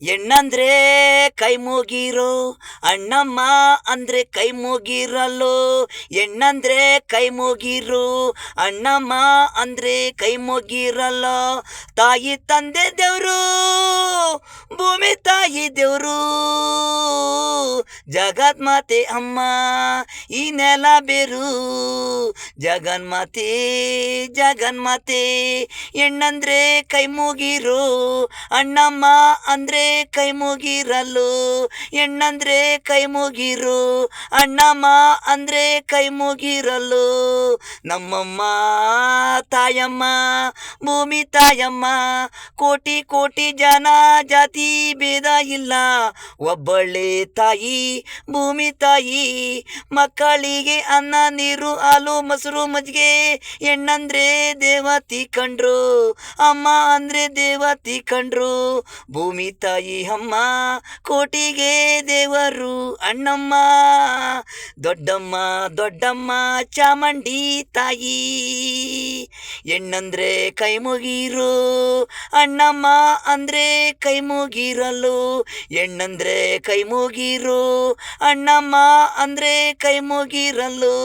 ಹೆಣ್ಣಂದ್ರೆ ಕೈ ಮುಗಿರೋ, ಅಣ್ಣಮ್ಮ ಅಂದ್ರೆ ಕೈ ಮುಗಿರಲು. ಹೆಣ್ಣಂದ್ರೆ ಕೈ ಮುಗಿರು, ಅಣ್ಣಮ್ಮ ಅಂದ್ರೆ ಕೈ ಮುಗಿರಲ್ಲ. ತಾಯಿ ತಂದೆ ದೇವ್ರು, ಭೂಮಿ ತಾಯಿ ದೇವ್ರು, ಜಗನ್ಮಾತೆ ಅಮ್ಮ ಈ ನೆಲ ಬೇರು. ಜಗನ್ಮಾತೆ ಜಗನ್ಮಾತೆ. ಹೆಣ್ಣಂದ್ರೆ ಕೈ ಮುಗಿರು, ಅಣ್ಣಮ್ಮ ಅಂದ್ರೆ ಕೈ ಮುಗಿರಲು. ಹೆಣ್ಣಂದ್ರೆ ಕೈ ಮುಗಿರು, ಅಣ್ಣಮ್ಮ ಅಂದ್ರೆ ಕೈ ಮುಗಿರಲು. ನಮ್ಮಮ್ಮ ತಾಯಮ್ಮ, ಭೂಮಿ ತಾಯಮ್ಮ, ಕೋಟಿ ಕೋಟಿ ಜನ ಜಾತಿ ಭೇದ ಇಲ್ಲ. ಒಬ್ಬಳೆ ತಾಯಿ ಭೂಮಿ ತಾಯಿ, ಮಕ್ಕಳಿಗೆ ಅನ್ನ ನೀರು ಹಾಲು ಮೊಸರು ಮಜ್ಜಿಗೆ. ಹೆಣ್ಣಂದ್ರೆ ದೇವತಿ ಕಂಡ್ರು, ಅಮ್ಮ ಅಂದ್ರೆ ದೇವತಿ ಕಂಡ್ರು. ಭೂಮಿ ತಾಯಿ ಅಮ್ಮ ಕೋಟಿಗೆ ದೇವರು ಅಣ್ಣಮ್ಮ. ದೊಡ್ಡಮ್ಮ ದೊಡ್ಡಮ್ಮ ಚಾಮುಂಡಿ ತಾಯಿ. ಹೆಣ್ಣಂದ್ರೆ ಕೈ ಮುಗಿರು, ಅಣ್ಣಮ್ಮ ಅಂದ್ರೆ ಕೈ ಮುಗಿರಲು. ಹೆಣ್ಣಂದ್ರೆ ಕೈ ಮುಗಿರು, ಅಣ್ಣಮ್ಮ ಅಂದ್ರೆ ಕೈ ಮುಗಿರಲು.